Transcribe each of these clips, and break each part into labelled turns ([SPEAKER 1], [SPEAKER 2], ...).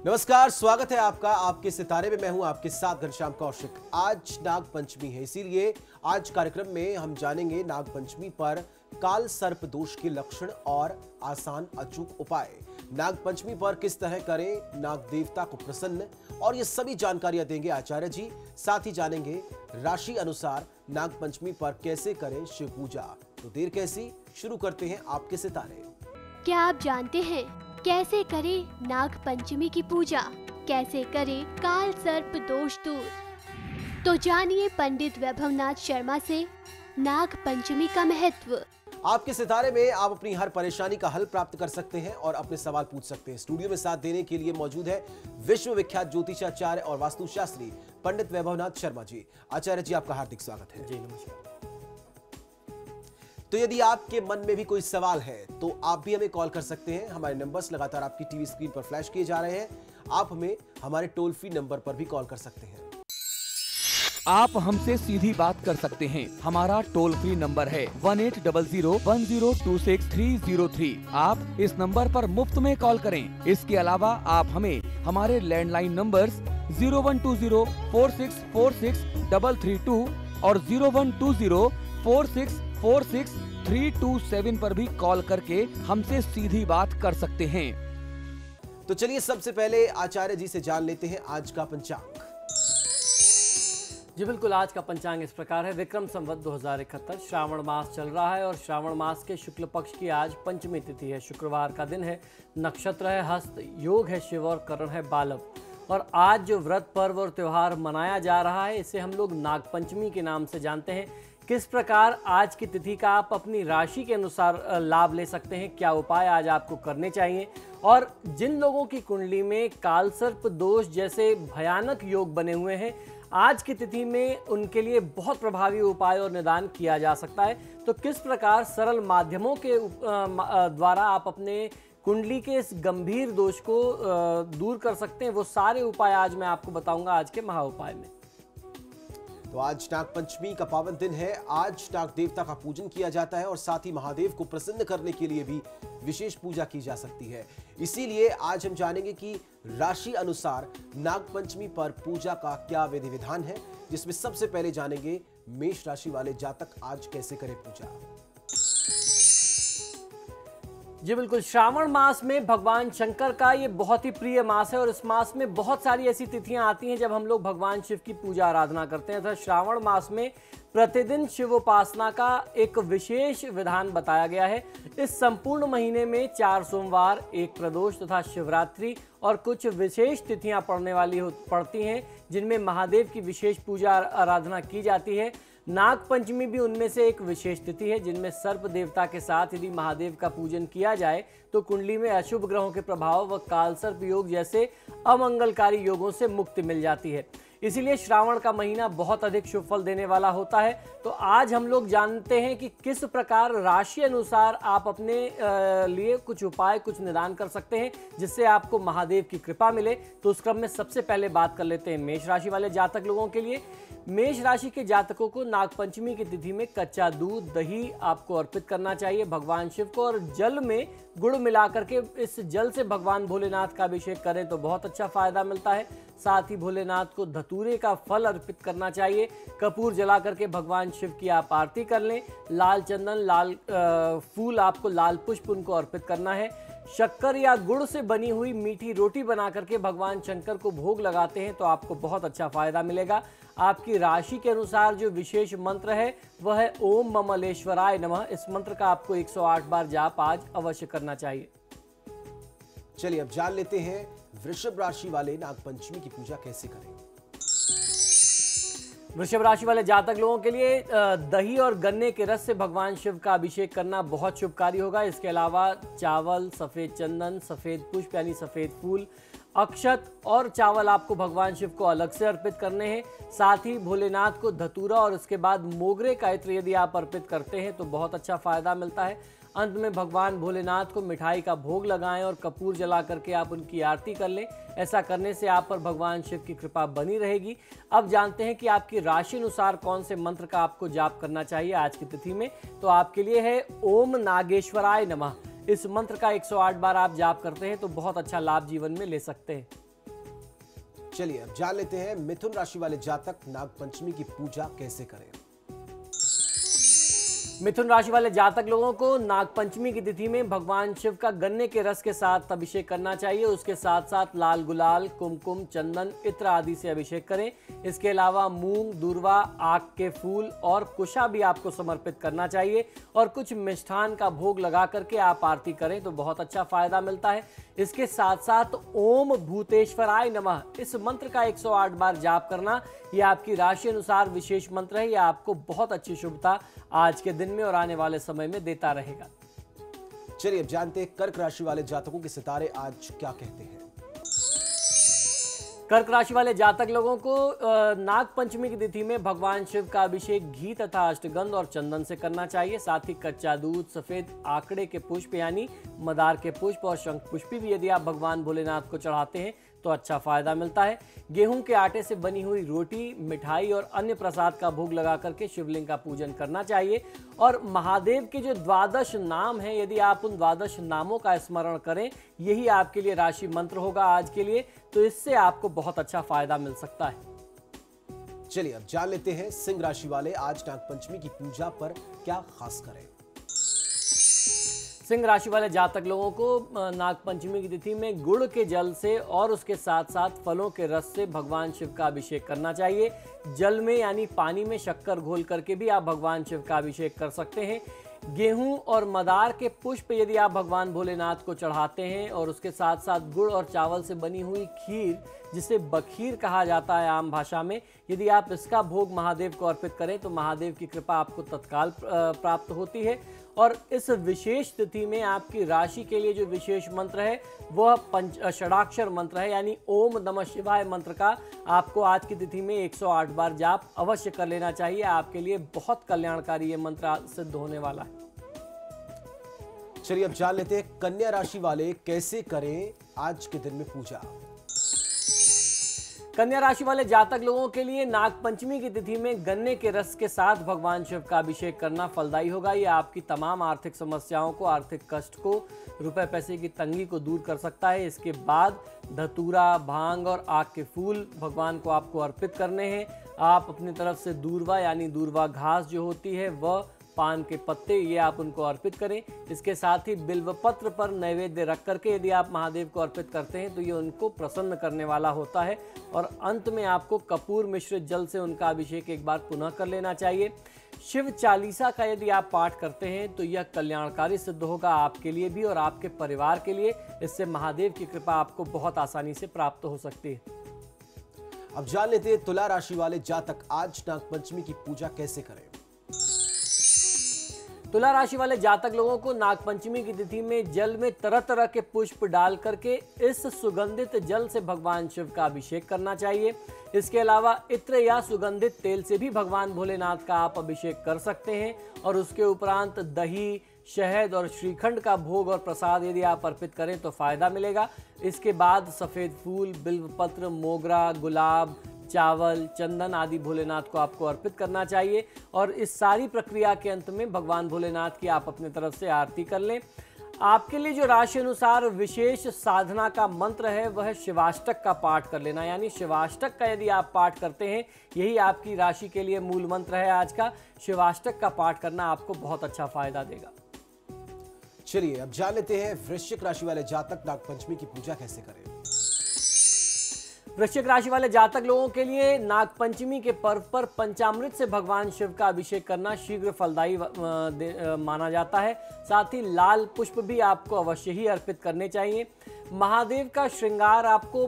[SPEAKER 1] नमस्कार, स्वागत है आपका आपके सितारे में। मैं हूं आपके साथ घनश्याम कौशिक। आज नाग पंचमी है, इसीलिए आज कार्यक्रम में हम जानेंगे नाग पंचमी पर काल सर्प दोष के लक्षण और आसान अचूक उपाय। नाग पंचमी पर किस तरह करें नाग देवता को प्रसन्न, और ये सभी जानकारियां देंगे आचार्य जी। साथ ही जानेंगे राशि अनुसार नाग पंचमी पर कैसे करें शिव पूजा। तो देर कैसी, शुरू करते हैं आपके सितारे।
[SPEAKER 2] क्या आप जानते हैं कैसे करें नाग पंचमी की पूजा, कैसे करें काल सर्प दोष दूर? तो जानिए पंडित वैभवनाथ शर्मा से नाग पंचमी का महत्व।
[SPEAKER 1] आपके सितारे में आप अपनी हर परेशानी का हल प्राप्त कर सकते हैं और अपने सवाल पूछ सकते हैं। स्टूडियो में साथ देने के लिए मौजूद है विश्व विख्यात ज्योतिषाचार्य और वास्तुशास्त्री पंडित वैभवनाथ शर्मा जी। आचार्य जी, आपका हार्दिक स्वागत है।
[SPEAKER 3] जी नमस्कार।
[SPEAKER 1] तो यदि आपके मन में भी कोई सवाल है तो आप भी हमें कॉल कर सकते हैं। हमारे नंबर्स लगातार आपकी टीवी स्क्रीन पर फ्लैश किए जा रहे हैं। आप हमें हमारे टोल फ्री नंबर पर भी कॉल कर सकते हैं।
[SPEAKER 3] आप हमसे सीधी बात कर सकते हैं। हमारा टोल फ्री नंबर है 180010263003। आप इस नंबर पर मुफ्त में कॉल करें। इसके अलावा आप हमें हमारे लैंडलाइन नंबर्स 012046463332 और 012046463327 पर भी कॉल करके हमसे सीधी बात कर सकते हैं।
[SPEAKER 1] तो चलिए सबसे पहले आचार्य जी से जान लेते हैं आज का पंचांग।
[SPEAKER 4] जी बिल्कुल, आज का पंचांग इस प्रकार है। विक्रम संवत 2071 श्रावण मास चल रहा है और श्रावण मास के शुक्ल पक्ष की आज पंचमी तिथि है। शुक्रवार का दिन है, नक्षत्र है हस्त, योग है शिव और करण है बालव। और आज जो व्रत पर्व और त्योहार मनाया जा रहा है इसे हम लोग नाग पंचमी के नाम से जानते हैं। किस प्रकार आज की तिथि का आप अपनी राशि के अनुसार लाभ ले सकते हैं, क्या उपाय आज आपको करने चाहिए, और जिन लोगों की कुंडली में कालसर्प दोष जैसे भयानक योग बने हुए हैं आज की तिथि में उनके लिए बहुत प्रभावी उपाय और निदान किया जा सकता है। तो किस प्रकार सरल माध्यमों के द्वारा आप अपने कुंडली के इस गंभीर दोष को दूर कर सकते हैं, वो सारे उपाय आज मैं आपको बताऊंगा आज के महा उपाय में।
[SPEAKER 1] तो आज नाग पंचमी का पावन दिन है। आज नाग देवता का पूजन किया जाता है और साथ ही महादेव को प्रसन्न करने के लिए भी विशेष पूजा की जा सकती है। इसीलिए आज हम जानेंगे कि राशि अनुसार नाग पंचमी पर पूजा का क्या विधि विधान है, जिसमें सबसे पहले जानेंगे मेष राशि वाले जातक आज कैसे करें पूजा।
[SPEAKER 4] जी बिल्कुल, श्रावण मास में भगवान शंकर का ये बहुत ही प्रिय मास है और इस मास में बहुत सारी ऐसी तिथियां आती हैं जब हम लोग भगवान शिव की पूजा आराधना करते हैं। तो श्रावण मास में प्रतिदिन शिवोपासना का एक विशेष विधान बताया गया है। इस संपूर्ण महीने में 4 सोमवार, 1 प्रदोष तथा शिवरात्रि और कुछ विशेष तिथियां पड़ती हैं जिनमें महादेव की विशेष पूजा आराधना की जाती है। नाग पंचमी भी उनमें से एक विशेष तिथि है जिनमें सर्प देवता के साथ यदि महादेव का पूजन किया जाए तो कुंडली में अशुभ ग्रहों के प्रभाव व कालसर्प योग जैसे अमंगलकारी योगों से मुक्ति मिल जाती है। इसीलिए श्रावण का महीना बहुत अधिक शुभ फल देने वाला होता है। तो आज हम लोग जानते हैं कि किस प्रकार राशि अनुसार आप अपने लिए कुछ उपाय, कुछ निदान कर सकते हैं जिससे आपको महादेव की कृपा मिले। तो उस क्रम में सबसे पहले बात कर लेते हैं मेष राशि वाले जातक लोगों के लिए। मेष राशि के जातकों को नाग पंचमी की तिथि में कच्चा दूध, दही आपको अर्पित करना चाहिए भगवान शिव को, और जल में गुड़ मिलाकर के इस जल से भगवान भोलेनाथ का अभिषेक करें तो बहुत अच्छा फायदा मिलता है। साथ ही भोलेनाथ को धतूरे का फल अर्पित करना चाहिए। कपूर जला करके भगवान शिव की आप आरती कर लें। लाल चंदन, लाल फूल, आपको लाल पुष्प उनको अर्पित करना है। शक्कर या गुड़ से बनी हुई मीठी रोटी बना करके भगवान शंकर को भोग लगाते हैं तो आपको बहुत अच्छा फायदा मिलेगा। आपकी राशि के अनुसार जो विशेष मंत्र है वह है ओम ममलेश्वराय नमः। इस मंत्र का आपको 108 बार जाप आज अवश्य करना चाहिए।
[SPEAKER 1] चलिए अब जान लेते हैं वृषभ राशि वाले नाग पंचमी की पूजा कैसे करें।
[SPEAKER 4] वृषभ राशि वाले जातक लोगों के लिए दही और गन्ने के रस से भगवान शिव का अभिषेक करना बहुत शुभकारी होगा। इसके अलावा चावल, सफेद चंदन, सफेद पुष्प यानी सफेद फूल, अक्षत और चावल आपको भगवान शिव को अलग से अर्पित करने हैं। साथ ही भोलेनाथ को धतूरा और उसके बाद मोगरे का इत्र यदि आप अर्पित करते हैं तो बहुत अच्छा फायदा मिलता है। अंत में भगवान भोलेनाथ को मिठाई का भोग लगाएं और कपूर जला करके आप उनकी आरती कर लें। ऐसा करने से आप पर भगवान शिव की कृपा बनी रहेगी। अब जानते हैं कि आपकी राशि अनुसार कौन से मंत्र का आपको जाप करना चाहिए आज की तिथि में। तो आपके लिए है ओम नागेश्वराय नमः। इस मंत्र का 108 बार आप जाप करते हैं तो बहुत अच्छा लाभ जीवन में ले सकते हैं।
[SPEAKER 1] चलिए अब जान लेते हैं मिथुन राशि वाले जातक नागपंचमी की पूजा कैसे करें।
[SPEAKER 4] मिथुन राशि वाले जातक लोगों को नागपंचमी की तिथि में भगवान शिव का गन्ने के रस के साथ अभिषेक करना चाहिए। उसके साथ साथ लाल गुलाल, कुमकुम, चंदन, इत्र आदि से अभिषेक करें। इसके अलावा मूंग, दूर्वा, आक के फूल और कुशा भी आपको समर्पित करना चाहिए और कुछ मिष्ठान का भोग लगा करके आप आरती करें तो बहुत अच्छा फायदा मिलता है। इसके साथ साथ ओम भूतेश्वराय नमः इस मंत्र का 108 बार जाप करना, यह आपकी राशि अनुसार विशेष मंत्र है। यह आपको बहुत अच्छी शुभता आज के दिन में और आने वाले समय में देता रहेगा।
[SPEAKER 1] चलिए अब जानते हैं कर्क राशि वाले जातकों के सितारे आज क्या कहते हैं।
[SPEAKER 4] कर्क राशि वाले जातक लोगों को नाग पंचमी की तिथि में भगवान शिव का अभिषेक घी तथा अष्टगंध और चंदन से करना चाहिए। साथ ही कच्चा दूध, सफेद आकड़े के पुष्प यानी मदार के पुष्प और शंख पुष्पी भी यदि आप भगवान भोलेनाथ को चढ़ाते हैं तो अच्छा फायदा मिलता है। गेहूं के आटे से बनी हुई रोटी, मिठाई और अन्य प्रसाद का भोग लगा करके शिवलिंग का पूजन करना चाहिए। और महादेव के जो 12 नाम हैं, यदि आप उन 12 नामों का स्मरण करें, यही आपके लिए राशि मंत्र होगा आज के लिए, तो इससे आपको बहुत अच्छा फायदा मिल सकता है।
[SPEAKER 1] चलिए अब जान लेते हैं सिंह राशि वाले आज नागपंचमी की पूजा पर क्या खास करें।
[SPEAKER 4] सिंह राशि वाले जातक लोगों को नागपंचमी की तिथि में गुड़ के जल से और उसके साथ साथ फलों के रस से भगवान शिव का अभिषेक करना चाहिए। जल में यानी पानी में शक्कर घोल करके भी आप भगवान शिव का अभिषेक कर सकते हैं। गेहूं और मदार के पुष्प यदि आप भगवान भोलेनाथ को चढ़ाते हैं और उसके साथ साथ गुड़ और चावल से बनी हुई खीर, जिसे बखीर कहा जाता है आम भाषा में, यदि आप इसका भोग महादेव को अर्पित करें तो महादेव की कृपा आपको तत्काल प्राप्त होती है। और इस विशेष तिथि में आपकी राशि के लिए जो विशेष मंत्र है वह षडाक्षर मंत्र है, यानी ओम नमः शिवाय मंत्र का आपको आज की तिथि में 108 बार जाप अवश्य कर लेना चाहिए। आपके लिए बहुत कल्याणकारी ये मंत्र सिद्ध होने वाला है।
[SPEAKER 1] चलिए अब जान लेते हैं कन्या राशि वाले कैसे करें आज के दिन में पूजा।
[SPEAKER 4] कन्या राशि वाले जातक लोगों के लिए नागपंचमी की तिथि में गन्ने के रस के साथ भगवान शिव का अभिषेक करना फलदायी होगा। यह आपकी तमाम आर्थिक समस्याओं को, आर्थिक कष्ट को, रुपए पैसे की तंगी को दूर कर सकता है। इसके बाद धतूरा, भांग और आक के फूल भगवान को आपको अर्पित करने हैं। आप अपनी तरफ से दूर्वा यानी दूर्वा घास जो होती है वह, पान के पत्ते, ये आप उनको अर्पित करें। इसके साथ ही बिल्व पत्र पर नैवेद्य रख करके यदि आप महादेव को अर्पित करते हैं तो ये उनको प्रसन्न करने वाला होता है। और अंत में आपको कपूर मिश्रित जल से उनका अभिषेक एक बार पुनः कर लेना चाहिए। शिव चालीसा का यदि आप पाठ करते हैं तो यह कल्याणकारी सिद्ध होगा आपके लिए भी और आपके परिवार के लिए। इससे महादेव की कृपा आपको बहुत आसानी से प्राप्त हो सकती है।
[SPEAKER 1] अब जान लेते हैं तुला राशि वाले जातक आज नागपंचमी की पूजा कैसे करें।
[SPEAKER 4] तुला राशि वाले जातक लोगों को नागपंचमी की तिथि में जल में तरह तरह के पुष्प डाल करके इस सुगंधित जल से भगवान शिव का अभिषेक करना चाहिए। इसके अलावा इत्र या सुगंधित तेल से भी भगवान भोलेनाथ का आप अभिषेक कर सकते हैं। और उसके उपरांत दही, शहद और श्रीखंड का भोग और प्रसाद यदि आप अर्पित करें तो फायदा मिलेगा। इसके बाद सफेद फूल, बिल्वपत्र, मोगरा, गुलाब, चावल, चंदन आदि भोलेनाथ को आपको अर्पित करना चाहिए। और इस सारी प्रक्रिया के अंत में भगवान भोलेनाथ की आप अपनी तरफ से आरती कर लें। आपके लिए जो राशि अनुसार विशेष साधना का मंत्र है वह शिवाष्टक का पाठ कर लेना, यानी शिवाष्टक का यदि आप पाठ करते हैं, यही आपकी राशि के लिए मूल मंत्र है आज का। शिवाष्टक का पाठ करना आपको बहुत अच्छा फायदा देगा।
[SPEAKER 1] चलिए अब जान लेते हैं वृश्चिक राशि वाले जातक नागपंचमी की पूजा कैसे करें।
[SPEAKER 4] वृश्चिक राशि वाले जातक लोगों के लिए नागपंचमी के पर्व पर पंचामृत से भगवान शिव का अभिषेक करना शीघ्र फलदायी माना जाता है। साथ ही लाल पुष्प भी आपको अवश्य ही अर्पित करने चाहिए। महादेव का श्रृंगार आपको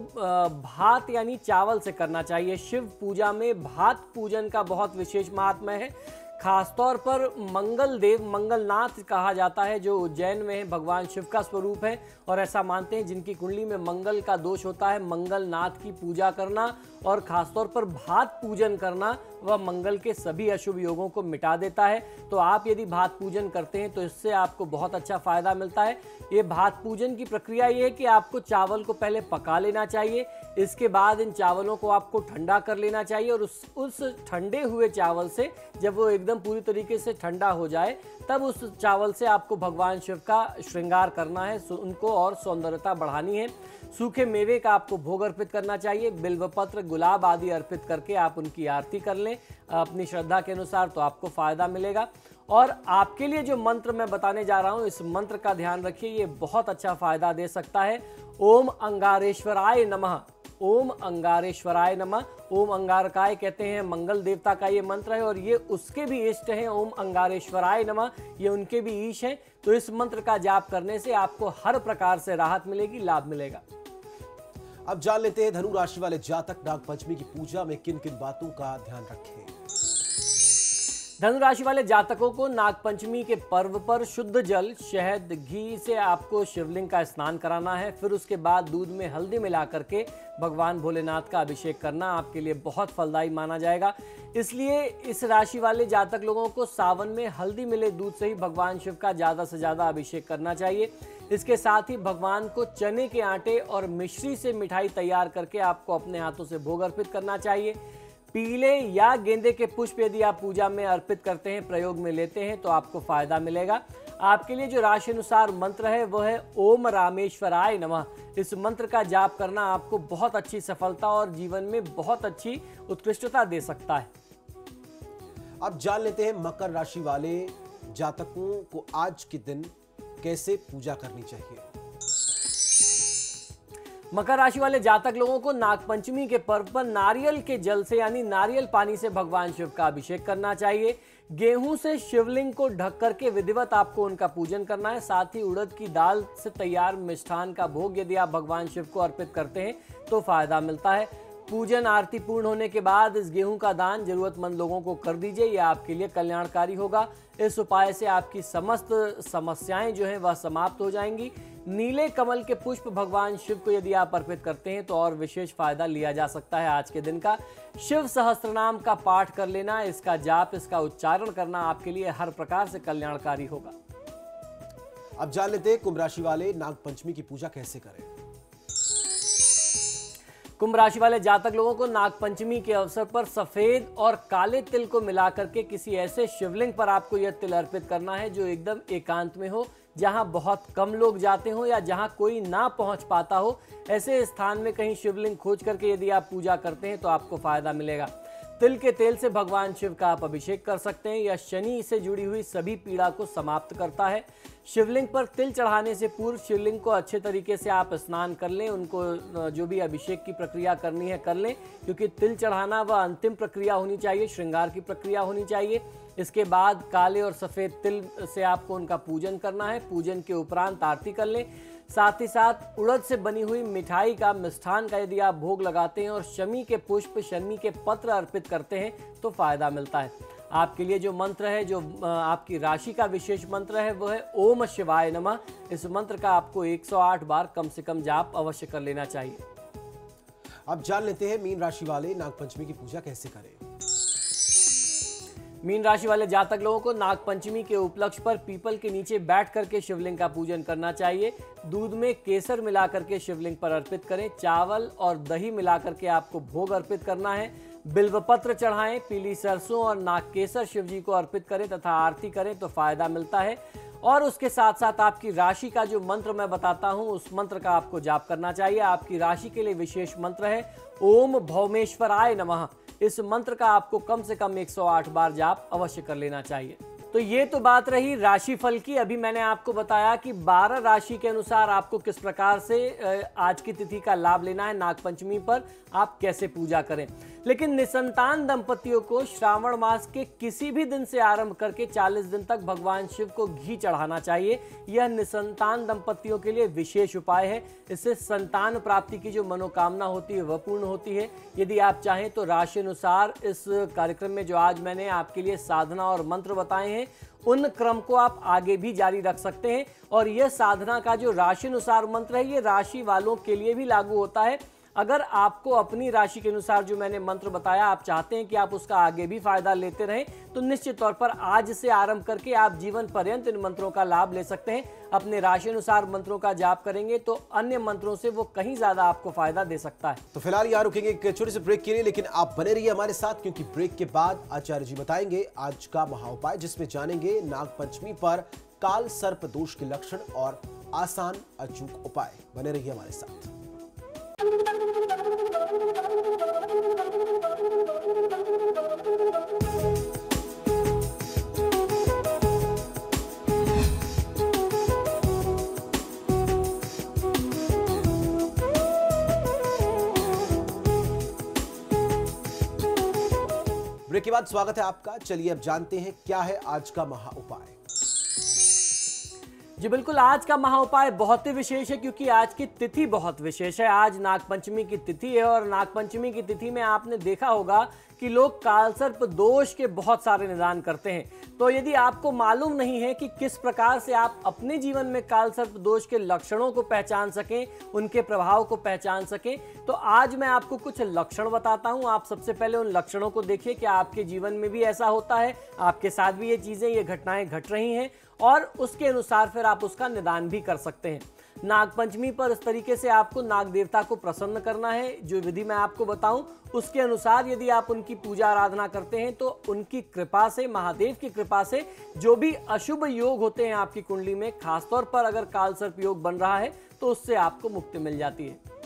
[SPEAKER 4] भात यानी चावल से करना चाहिए। शिव पूजा में भात पूजन का बहुत विशेष महात्म्य है। खासतौर पर मंगल देव, मंगलनाथ कहा जाता है, जो उज्जैन में है, भगवान शिव का स्वरूप है। और ऐसा मानते हैं जिनकी कुंडली में मंगल का दोष होता है, मंगलनाथ की पूजा करना और खासतौर पर भात पूजन करना वह मंगल के सभी अशुभ योगों को मिटा देता है। तो आप यदि भात पूजन करते हैं तो इससे आपको बहुत अच्छा फायदा मिलता है। ये भात पूजन की प्रक्रिया ये है कि आपको चावल को पहले पका लेना चाहिए। इसके बाद इन चावलों को आपको ठंडा कर लेना चाहिए और उस ठंडे हुए चावल से जब वो एकदम एकदम पूरी तरीके से ठंडा हो जाए तब उस चावल से आपको भगवान शिव का श्रृंगार करना है, उनको और सौंदर्यता बढ़ानी है। सूखे मेवे का आपको भोग अर्पित करना चाहिए। बिल्वपत्र, गुलाब आदि अर्पित करके आप उनकी आरती कर लें अपनी श्रद्धा के अनुसार, तो आपको फायदा मिलेगा। और आपके लिए जो मंत्र मैं बताने जा रहा हूं, इस मंत्र का ध्यान रखिए, ये बहुत अच्छा फायदा दे सकता है। ओम अंगारेश्वराय नमः। ओम अंगारेश्वराय नमः। ओम अंगारकाय कहते हैं मंगल देवता का ये मंत्र है और ये उसके भी इष्ट हैं। ओम अंगारेश्वराय नमः, ये उनके भी ईश हैं। तो इस मंत्र का जाप करने से आपको हर प्रकार से राहत मिलेगी, लाभ मिलेगा।
[SPEAKER 1] अब जान लेते हैं धनु राशि वाले जातक नागपंचमी की पूजा में किन किन बातों का ध्यान रखें।
[SPEAKER 4] धनु राशि वाले जातकों को नागपंचमी के पर्व पर शुद्ध जल, शहद, घी से आपको शिवलिंग का स्नान कराना है। फिर उसके बाद दूध में हल्दी मिला करके भगवान भोलेनाथ का अभिषेक करना आपके लिए बहुत फलदायी माना जाएगा। इसलिए इस राशि वाले जातक लोगों को सावन में हल्दी मिले दूध से ही भगवान शिव का ज़्यादा से ज़्यादा अभिषेक करना चाहिए। इसके साथ ही भगवान को चने के आटे और मिश्री से मिठाई तैयार करके आपको अपने हाथों से भोग अर्पित करना चाहिए। पीले या गेंदे के पुष्प यदि आप पूजा में अर्पित करते हैं, प्रयोग में लेते हैं, तो आपको फायदा मिलेगा। आपके लिए जो राशि अनुसार मंत्र है वो है ओम रामेश्वराय नमः। इस मंत्र का जाप करना आपको बहुत अच्छी सफलता और जीवन में बहुत अच्छी उत्कृष्टता दे सकता है।
[SPEAKER 1] अब जान लेते हैं मकर राशि वाले जातकों को आज के दिन कैसे पूजा करनी चाहिए।
[SPEAKER 4] मकर राशि वाले जातक लोगों को नागपंचमी के पर्व पर नारियल के जल से यानी नारियल पानी से भगवान शिव का अभिषेक करना चाहिए। गेहूं से शिवलिंग को ढक करके विधिवत आपको उनका पूजन करना है। साथ ही उड़द की दाल से तैयार मिष्ठान का भोग यदि आप भगवान शिव को अर्पित करते हैं तो फायदा मिलता है। पूजन आरती पूर्ण होने के बाद इस गेहूं का दान जरूरतमंद लोगों को कर दीजिए, यह आपके लिए कल्याणकारी होगा। इस उपाय से आपकी समस्त समस्याएं जो हैं वह समाप्त हो जाएंगी। नीले कमल के पुष्प भगवान शिव को यदि आप अर्पित करते हैं तो और विशेष फायदा लिया जा सकता है आज के दिन का। शिव सहस्त्रनाम का पाठ कर लेना, इसका जाप, इसका उच्चारण करना आपके लिए हर प्रकार से कल्याणकारी होगा।
[SPEAKER 1] अब जान लेते हैं कुंभ राशि वाले नागपंचमी की पूजा कैसे करें।
[SPEAKER 4] कुंभ राशि वाले जातक लोगों को नागपंचमी के अवसर पर सफेद और काले तिल को मिलाकर के किसी ऐसे शिवलिंग पर आपको यह तिल अर्पित करना है जो एकदम एकांत में हो, जहां बहुत कम लोग जाते हो या जहां कोई ना पहुंच पाता हो। ऐसे स्थान में कहीं शिवलिंग खोज करके यदि आप पूजा करते हैं तो आपको फायदा मिलेगा। तिल के तेल से भगवान शिव का आप अभिषेक कर सकते हैं। यह शनि से जुड़ी हुई सभी पीड़ा को समाप्त करता है। शिवलिंग पर तिल चढ़ाने से पूर्व शिवलिंग को अच्छे तरीके से आप स्नान कर लें, उनको जो भी अभिषेक की प्रक्रिया करनी है कर लें, क्योंकि तिल चढ़ाना वह अंतिम प्रक्रिया होनी चाहिए, श्रृंगार की प्रक्रिया होनी चाहिए। इसके बाद काले और सफ़ेद तिल से आपको उनका पूजन करना है। पूजन के उपरांत आरती कर लें। साथ ही साथ उड़द से बनी हुई मिठाई का, मिष्ठान का यदि आप भोग लगाते हैं और शमी के पुष्प, शमी के पत्र अर्पित करते हैं तो फायदा मिलता है। आपके लिए जो मंत्र है, जो आपकी राशि का विशेष मंत्र है, वो है ओम शिवाय नमः। इस मंत्र का आपको 108 बार कम से कम जाप अवश्य कर लेना चाहिए।
[SPEAKER 1] अब जान लेते हैं मीन राशि वाले नागपंचमी की पूजा कैसे करें।
[SPEAKER 4] मीन राशि वाले जातक लोगों को नागपंचमी के उपलक्ष्य पर पीपल के नीचे बैठ करके शिवलिंग का पूजन करना चाहिए। दूध में केसर मिला करके शिवलिंग पर अर्पित करें। चावल और दही मिला करके आपको भोग अर्पित करना है। बिल्वपत्र चढ़ाएं, पीली सरसों और नागकेसर शिव जी को अर्पित करें तथा आरती करें तो फायदा मिलता है। और उसके साथ साथ आपकी राशि का जो मंत्र मैं बताता हूं, उस मंत्र का आपको जाप करना चाहिए। आपकी राशि के लिए विशेष मंत्र है ओम भौमेश्वराय नमः। इस मंत्र का आपको कम से कम 108 बार जाप अवश्य कर लेना चाहिए। तो ये तो बात रही राशिफल की। अभी मैंने आपको बताया कि 12 राशि के अनुसार आपको किस प्रकार से आज की तिथि का लाभ लेना है, नागपंचमी पर आप कैसे पूजा करें। लेकिन निसंतान दंपतियों को श्रावण मास के किसी भी दिन से आरंभ करके 40 दिन तक भगवान शिव को घी चढ़ाना चाहिए। यह निसंतान दंपतियों के लिए विशेष उपाय है। इससे संतान प्राप्ति की जो मनोकामना होती है वह पूर्ण होती है। यदि आप चाहें तो राशि अनुसार इस कार्यक्रम में जो आज मैंने आपके लिए साधना और मंत्र बताए हैं, उन क्रम को आप आगे भी जारी रख सकते हैं। और यह साधना का जो राशि अनुसार मंत्र है, ये राशि वालों के लिए भी लागू होता है। अगर आपको अपनी राशि के अनुसार जो मैंने मंत्र बताया आप चाहते हैं कि आप उसका आगे भी फायदा लेते रहें, तो निश्चित तौर पर आज से आरंभ करके आप जीवन पर्यंत इन मंत्रों का लाभ ले सकते हैं। अपने राशि अनुसार मंत्रों का जाप करेंगे तो अन्य मंत्रों से वो कहीं ज्यादा आपको फायदा दे सकता है।
[SPEAKER 1] तो फिलहाल यहाँ रुकेंगे एक छोटे से ब्रेक के लिए, लेकिन आप बने रहिए हमारे साथ, क्योंकि ब्रेक के बाद आचार्य जी बताएंगे आज का महाउपाय, जिसमें जानेंगे नाग पंचमी पर काल सर्प दोष के लक्षण और आसान अचूक उपाय। बने रहिए हमारे साथ। ब्रेक के बाद स्वागत है आपका। चलिए अब जानते हैं क्या है आज का महाउपाय।
[SPEAKER 4] जी बिल्कुल, आज का महाउपाय बहुत ही विशेष है क्योंकि आज की तिथि बहुत विशेष है। आज नागपंचमी की तिथि है और नागपंचमी की तिथि में आपने देखा होगा कि लोग कालसर्प दोष के बहुत सारे निदान करते हैं। तो यदि आपको मालूम नहीं है कि किस प्रकार से आप अपने जीवन में कालसर्प दोष के लक्षणों को पहचान सकें, उनके प्रभाव को पहचान सकें, तो आज मैं आपको कुछ लक्षण बताता हूं। आप सबसे पहले उन लक्षणों को देखिए कि आपके जीवन में भी ऐसा होता है, आपके साथ भी ये चीजें, ये घटनाएं घट रही हैं और उसके अनुसार फिर आप उसका निदान भी कर सकते हैं। नागपंचमी पर इस तरीके से आपको नाग देवता को प्रसन्न करना है। जो विधि मैं आपको बताऊं उसके अनुसार यदि आप उनकी पूजा आराधना करते हैं तो उनकी कृपा से, महादेव की कृपा से जो भी अशुभ योग होते हैं आपकी कुंडली में, खासतौर पर अगर कालसर्प योग बन रहा है तो उससे आपको मुक्ति मिल जाती है।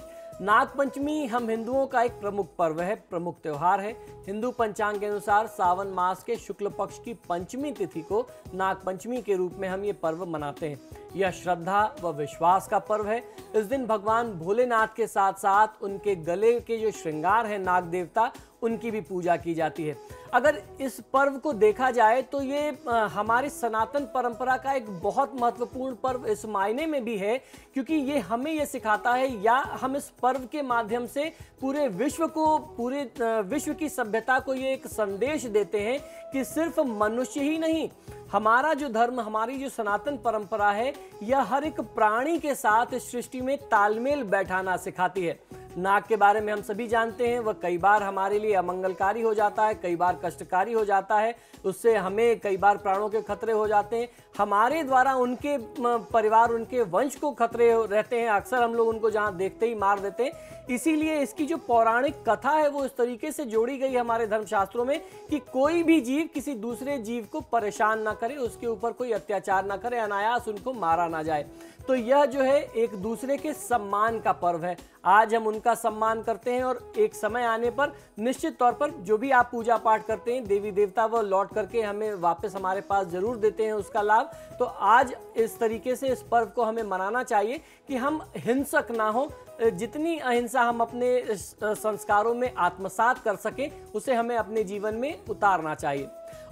[SPEAKER 4] नागपंचमी हम हिंदुओं का एक प्रमुख पर्व है, प्रमुख त्योहार है। हिंदू पंचांग के अनुसार सावन मास के शुक्ल पक्ष की पंचमी तिथि को नागपंचमी के रूप में हम ये पर्व मनाते हैं। यह श्रद्धा व विश्वास का पर्व है। इस दिन भगवान भोलेनाथ के साथ साथ उनके गले के जो श्रृंगार है नाग देवता, उनकी भी पूजा की जाती है। अगर इस पर्व को देखा जाए तो ये हमारी सनातन परंपरा का एक बहुत महत्वपूर्ण पर्व इस मायने में भी है क्योंकि ये हमें ये सिखाता है या हम इस पर्व के माध्यम से पूरे विश्व को, पूरे विश्व की सभ्यता को ये एक संदेश देते हैं कि सिर्फ मनुष्य ही नहीं, हमारा जो धर्म, हमारी जो सनातन परंपरा है, यह हर एक प्राणी के साथ इस सृष्टि में तालमेल बैठाना सिखाती है। नाग के बारे में हम सभी जानते हैं, वह कई बार हमारे लिए अमंगलकारी हो जाता है, कई बार कष्टकारी हो जाता है, उससे हमें कई बार प्राणों के खतरे हो जाते हैं, हमारे द्वारा उनके परिवार, उनके वंश को खतरे रहते हैं, अक्सर हम लोग उनको जहां देखते ही मार देते हैं। इसीलिए इसकी जो पौराणिक कथा है वो इस तरीके से जोड़ी गई हमारे धर्मशास्त्रों में कि कोई भी जीव किसी दूसरे जीव को परेशान ना करे, उसके ऊपर कोई अत्याचार ना करे, अनायास उनको मारा ना जाए। तो यह जो है एक दूसरे के सम्मान का पर्व है। आज हम उनका सम्मान करते हैं और एक समय आने पर निश्चित तौर पर जो भी आप पूजा पाठ करते हैं, देवी देवता वो लौट करके हमें वापस हमारे पास जरूर देते हैं उसका लाभ। तो आज इस तरीके से इस पर्व को हमें मनाना चाहिए कि हम हिंसक ना हो, जितनी अहिंसा हम अपने संस्कारों में आत्मसात कर सकें उसे हमें अपने जीवन में उतारना चाहिए।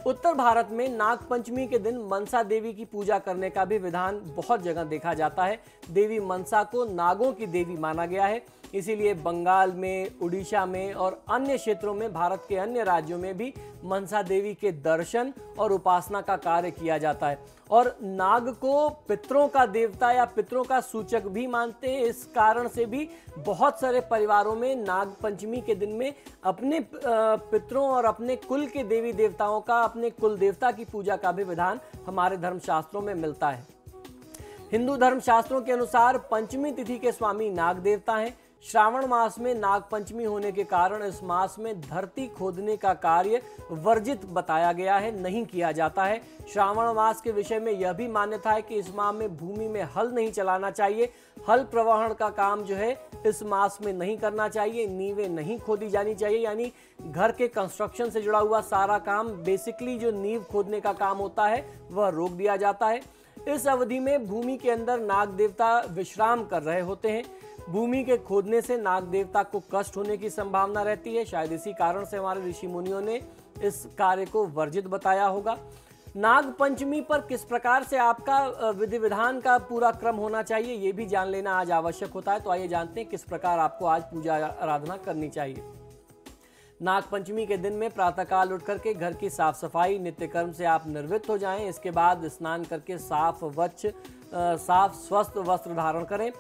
[SPEAKER 4] उत्तर भारत में नागपंचमी के दिन मनसा देवी की पूजा करने का भी विधान बहुत जगह देखा जाता है। देवी मनसा को नागों की देवी माना गया है, इसीलिए बंगाल में, उड़ीसा में और अन्य क्षेत्रों में, भारत के अन्य राज्यों में भी मनसा देवी के दर्शन और उपासना का कार्य किया जाता है। और नाग को पितरों का देवता या पितरों का सूचक भी मानते हैं। इस कारण से भी बहुत सारे परिवारों में नाग पंचमी के दिन में अपने पितरों और अपने कुल के देवी देवताओं का, अपने कुल देवता की पूजा का भी विधान हमारे धर्मशास्त्रों में मिलता है। हिंदू धर्मशास्त्रों के अनुसार पंचमी तिथि के स्वामी नाग देवता हैं। श्रावण मास में नाग पंचमी होने के कारण इस मास में धरती खोदने का कार्य वर्जित बताया गया है, नहीं किया जाता है। श्रावण मास के विषय में यह भी मान्यता है कि इस माह में भूमि में हल नहीं चलाना चाहिए, हल प्रवहन का काम जो है इस मास में नहीं करना चाहिए, नींवें नहीं खोदी जानी चाहिए, यानी घर के कंस्ट्रक्शन से जुड़ा हुआ सारा काम, बेसिकली जो नींव खोदने का काम होता है वह रोक दिया जाता है। इस अवधि में भूमि के अंदर नाग देवता विश्राम कर रहे होते हैं। भूमि के खोदने से नाग देवता को कष्ट होने की संभावना रहती है। शायद इसी कारण से हमारे ऋषि मुनियों ने इस कार्य को वर्जित बताया होगा। नाग पंचमी पर किस प्रकार से आपका विधि विधान का पूरा क्रम होना चाहिए ये भी जान लेना आज आवश्यक होता है। तो आइए जानते हैं किस प्रकार आपको आज पूजा आराधना करनी चाहिए। नाग पंचमी के दिन में प्रातःकाल उठ करके घर की साफ सफाई नित्य कर्म से आप निर्वृत्त हो जाएं। इसके बाद स्नान करके साफ स्वस्थ वस्त्र धारण करें।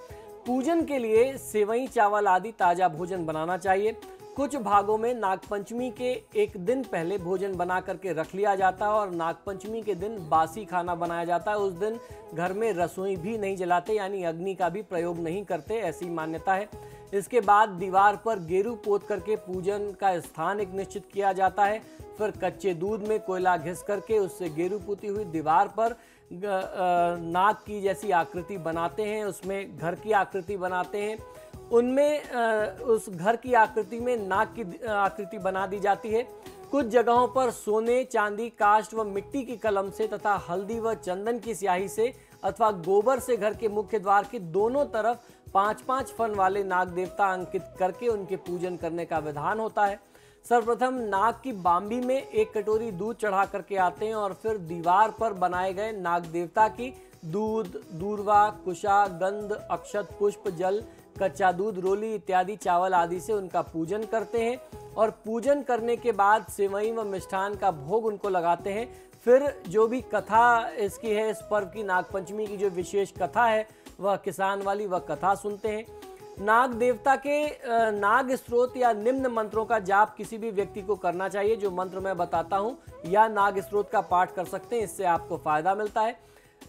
[SPEAKER 4] पूजन के लिए सेवई, चावल आदि ताजा भोजन बनाना चाहिए। कुछ भागों में नागपंचमी के एक दिन पहले भोजन बना करके रख लिया जाता है और नागपंचमी के दिन बासी खाना बनाया जाता है। उस दिन घर में रसोई भी नहीं जलाते, यानी अग्नि का भी प्रयोग नहीं करते, ऐसी मान्यता है। इसके बाद दीवार पर गेरू पोत करके पूजन का स्थान एक निश्चित किया जाता है। फिर कच्चे दूध में कोयला घिस करके उससे गेरू पोती हुई दीवार पर नाग की जैसी आकृति बनाते हैं, उसमें घर की आकृति बनाते हैं। उनमें उस घर की आकृति में नाग की आकृति बना दी जाती है। कुछ जगहों पर सोने, चांदी, काष्ठ व मिट्टी की कलम से तथा हल्दी व चंदन की स्याही से अथवा गोबर से घर के मुख्य द्वार के दोनों तरफ 5-5 फन वाले नाग देवता अंकित करके उनके पूजन करने का विधान होता है। सर्वप्रथम नाग की बांबी में 1 कटोरी दूध चढ़ा करके आते हैं और फिर दीवार पर बनाए गए नाग देवता की दूध, दूर्वा, कुशा, गंध, अक्षत, पुष्प, जल, कच्चा दूध, रोली इत्यादि चावल आदि से उनका पूजन करते हैं और पूजन करने के बाद सेवई व मिष्ठान का भोग उनको लगाते हैं। फिर जो भी कथा इसकी है, इस पर्व की नागपंचमी की जो विशेष कथा है वह किसान वाली वह कथा सुनते हैं। नाग देवता के नाग स्त्रोत या निम्न मंत्रों का जाप किसी भी व्यक्ति को करना चाहिए। जो मंत्र मैं बताता हूँ या नाग स्त्रोत का पाठ कर सकते हैं, इससे आपको फायदा मिलता है।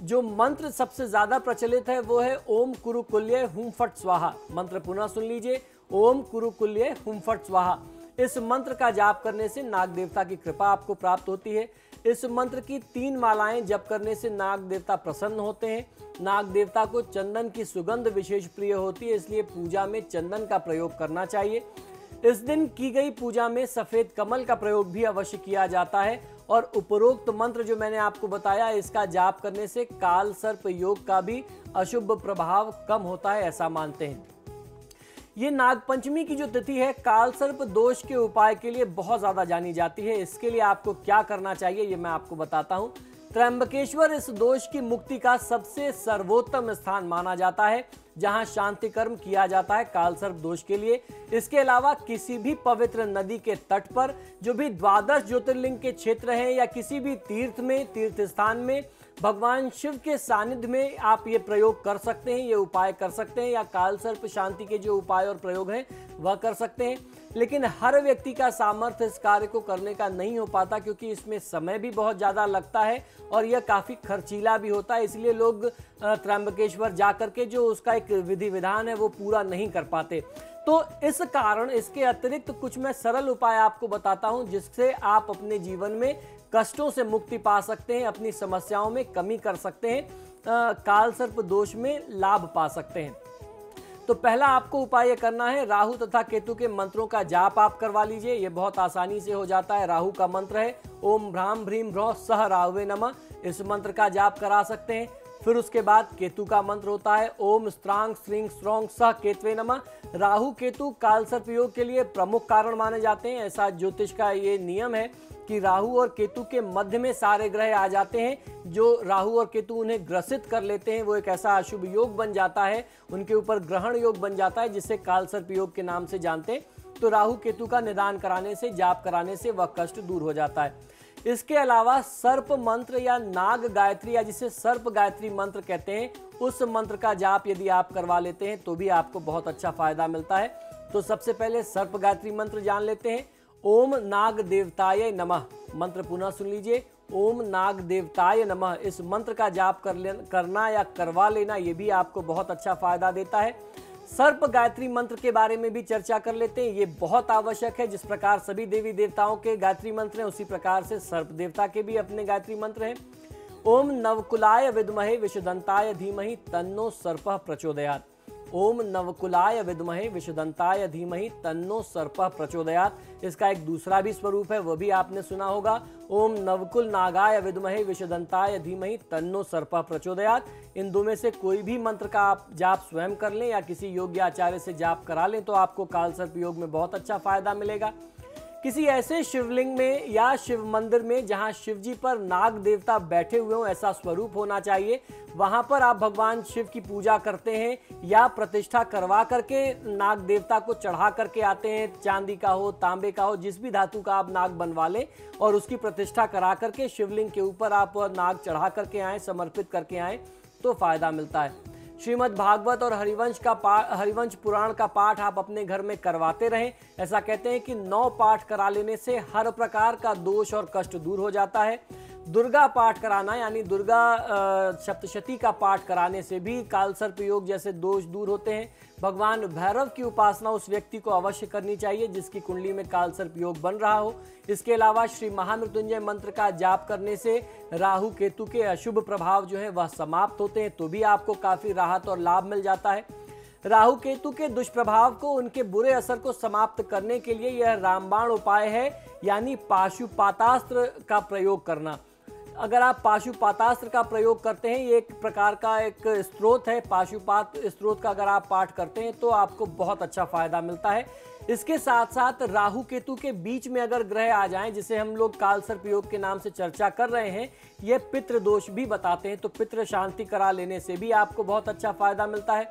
[SPEAKER 4] जो मंत्र सबसे ज्यादा प्रचलित है वो है ओम कुरुकुल्य हुम फट स्वाहा। मंत्र पुनः सुन लीजिए, ओम कुरुकुल्य हुम फट स्वाहा। इस मंत्र का जाप करने से नाग देवता की कृपा आपको प्राप्त होती है। इस मंत्र की 3 मालाएं जप करने से नाग देवता प्रसन्न होते हैं। नाग देवता को चंदन की सुगंध विशेष प्रिय होती है, इसलिए पूजा में चंदन का प्रयोग करना चाहिए। इस दिन की गई पूजा में सफेद कमल का प्रयोग भी अवश्य किया जाता है और उपरोक्त मंत्र जो मैंने आपको बताया, इसका जाप करने से काल सर्प योग का भी अशुभ प्रभाव कम होता है, ऐसा मानते हैं। ये नागपंचमी की जो तिथि है काल सर्प दोष के उपाय के लिए बहुत ज्यादा जानी जाती है। इसके लिए आपको क्या करना चाहिए ये मैं आपको बताता हूँ। त्र्यंबकेश्वर इस दोष की मुक्ति का सबसे सर्वोत्तम स्थान माना जाता है, जहां शांति कर्म किया जाता है काल सर्प दोष के लिए। इसके अलावा किसी भी पवित्र नदी के तट पर, जो भी 12 ज्योतिर्लिंग के क्षेत्र हैं या किसी भी तीर्थ में, तीर्थ स्थान में, भगवान शिव के सानिध्य में आप ये प्रयोग कर सकते हैं, ये उपाय कर सकते हैं, या काल सर्प शांति के जो उपाय और प्रयोग हैं वह कर सकते हैं। लेकिन हर व्यक्ति का सामर्थ्य इस कार्य को करने का नहीं हो पाता, क्योंकि इसमें समय भी बहुत ज़्यादा लगता है और यह काफ़ी खर्चीला भी होता है। इसलिए लोग त्र्यंबकेश्वर जाकर के जो उसका एक विधि विधान है वो पूरा नहीं कर पाते। तो इस कारण इसके अतिरिक्त कुछ मैं सरल उपाय आपको बताता हूं, जिससे आप अपने जीवन में कष्टों से मुक्ति पा सकते हैं, अपनी समस्याओं में कमी कर सकते हैं, काल सर्प दोष में लाभ पा सकते हैं। तो पहला आपको उपाय ये करना है, राहु तथा केतु के मंत्रों का जाप आप करवा लीजिए। ये बहुत आसानी से हो जाता है। राहु का मंत्र है ओम भ्राम भ्रीम भ्रौ सह राहुवे नमः, इस मंत्र का जाप करा सकते हैं। फिर उसके बाद केतु का मंत्र होता है ओम स्त्रांग श्रींग स्ट्रॉन्ग सह केतवे नमः। राहु केतु काल सर्प योग के लिए प्रमुख कारण माने जाते हैं। ऐसा ज्योतिष का ये नियम है कि राहु और केतु के मध्य में सारे ग्रह आ जाते हैं। जो राहु और केतु उन्हें ग्रसित कर लेते हैं, वो एक ऐसा अशुभ योग बन जाता है, उनके ऊपर ग्रहण योग बन जाता है, जिसे काल सर्प योग के नाम से जानते हैं। तो राहु केतु का निदान कराने से, जाप कराने से वह कष्ट दूर हो जाता है। इसके अलावा सर्प मंत्र या नाग गायत्री, या जिसे सर्प गायत्री मंत्र कहते हैं, उस मंत्र का जाप यदि आप करवा लेते हैं तो भी आपको बहुत अच्छा फायदा मिलता है। तो सबसे पहले सर्प गायत्री मंत्र जान लेते हैं। ओम नाग देवताय नमः, मंत्र पुनः सुन लीजिए, ओम नाग देवताय नमः। इस मंत्र का जाप करना या करवा लेना, ये भी आपको बहुत अच्छा फायदा देता है। सर्प गायत्री मंत्र के बारे में भी चर्चा कर लेते हैं। ये बहुत आवश्यक है। जिस प्रकार सभी देवी देवताओं के गायत्री मंत्र हैं, उसी प्रकार से सर्प देवता के भी अपने गायत्री मंत्र हैं। ओम नवकुलाय विद्महे विषदंताय धीमहि तन्नो सर्पः प्रचोदयात्। ओम नवकुलाय विद्महे विषदंताय धीमहि तन्नो सर्पः प्रचोदयात्। इसका एक दूसरा भी स्वरूप है, वह भी आपने सुना होगा। ओम नवकुल नागाय विद्महे विषदंताय धीमहि तन्नो सर्पः प्रचोदयात्। इन दो में से कोई भी मंत्र का आप जाप स्वयं कर लें या किसी योग्य आचार्य से जाप करा लें तो आपको काल सर्प योग में बहुत अच्छा फायदा मिलेगा। किसी ऐसे शिवलिंग में या शिव मंदिर में जहां शिवजी पर नाग देवता बैठे हुए हों, ऐसा स्वरूप होना चाहिए। वहां पर आप भगवान शिव की पूजा करते हैं या प्रतिष्ठा करवा करके नाग देवता को चढ़ा करके आते हैं। चांदी का हो, तांबे का हो, जिस भी धातु का आप नाग बनवा लें और उसकी प्रतिष्ठा करा करके शिवलिंग के ऊपर आप नाग चढ़ा करके आए, समर्पित करके आए तो फायदा मिलता है। श्रीमद् भागवत और हरिवंश पुराण का पाठ आप अपने घर में करवाते रहें। ऐसा कहते हैं कि 9 पाठ करा लेने से हर प्रकार का दोष और कष्ट दूर हो जाता है। दुर्गा पाठ कराना यानी दुर्गा सप्तशती का पाठ कराने से भी काल सर्प योग जैसे दोष दूर होते हैं। भगवान भैरव की उपासना उस व्यक्ति को अवश्य करनी चाहिए जिसकी कुंडली में काल सर्प योग बन रहा हो। इसके अलावा श्री महामृत्युंजय मंत्र का जाप करने से राहु केतु के अशुभ प्रभाव जो है वह समाप्त होते हैं, तो भी आपको काफी राहत और लाभ मिल जाता है। राहु केतु के दुष्प्रभाव को, उनके बुरे असर को समाप्त करने के लिए यह रामबाण उपाय है, यानी पाशुपातास्त्र का प्रयोग करना। अगर आप पाशुपातास्त्र का प्रयोग करते हैं, ये एक प्रकार का एक स्त्रोत है, पाशुपात स्त्रोत का अगर आप पाठ करते हैं तो आपको बहुत अच्छा फायदा मिलता है। इसके साथ साथ राहु केतु के बीच में अगर ग्रह आ जाएं, जिसे हम लोग काल सर्प योग के नाम से चर्चा कर रहे हैं, ये पितृ दोष भी बताते हैं, तो पितृ शांति करा लेने से भी आपको बहुत अच्छा फायदा मिलता है।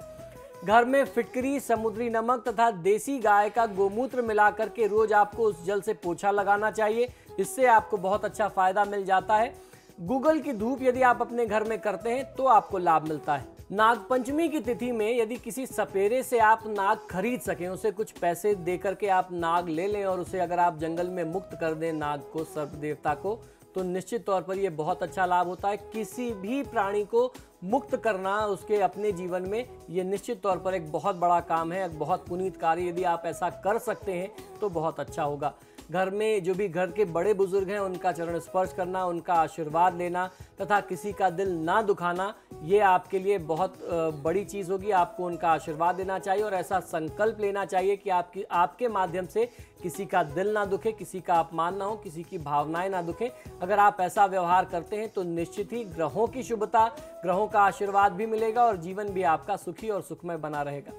[SPEAKER 4] घर में फिटकरी, समुद्री नमक तथा देसी गाय का गोमूत्र मिलाकर के रोज आपको उस जल से पोछा लगाना चाहिए, इससे आपको बहुत अच्छा फायदा मिल जाता है। गूगल की धूप यदि आप अपने घर में करते हैं तो आपको लाभ मिलता है। नाग पंचमी की तिथि में यदि किसी सपेरे से आप नाग खरीद सकें, उसे कुछ पैसे दे करके आप नाग ले लें और उसे अगर आप जंगल में मुक्त कर दें नाग को, सर्प देवता को, तो निश्चित तौर पर यह बहुत अच्छा लाभ होता है। किसी भी प्राणी को मुक्त करना उसके अपने जीवन में ये निश्चित तौर पर एक बहुत बड़ा काम है, एक बहुत पुनीत कार्य। यदि आप ऐसा कर सकते हैं तो बहुत अच्छा होगा। घर में जो भी घर के बड़े बुजुर्ग हैं उनका चरण स्पर्श करना, उनका आशीर्वाद लेना तथा किसी का दिल ना दुखाना, ये आपके लिए बहुत बड़ी चीज़ होगी। आपको उनका आशीर्वाद देना चाहिए और ऐसा संकल्प लेना चाहिए कि आपके माध्यम से किसी का दिल ना दुखे, किसी का अपमान ना हो, किसी की भावनाएं ना दुखें। अगर आप ऐसा व्यवहार करते हैं तो निश्चित ही ग्रहों की शुभता, ग्रहों का आशीर्वाद भी मिलेगा और जीवन भी आपका सुखी और सुखमय बना रहेगा।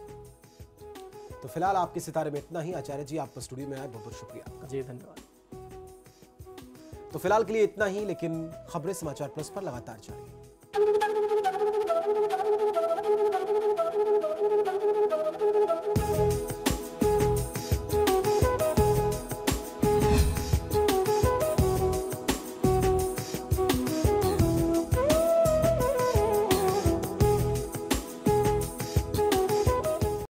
[SPEAKER 1] तो फिलहाल आपके सितारे में इतना ही। आचार्य जी, आप स्टूडियो में आए, बहुत बहुत शुक्रिया आपका।
[SPEAKER 4] जी धन्यवाद।
[SPEAKER 1] तो फिलहाल के लिए इतना ही, लेकिन खबरें समाचार प्लस पर लगातार जारी।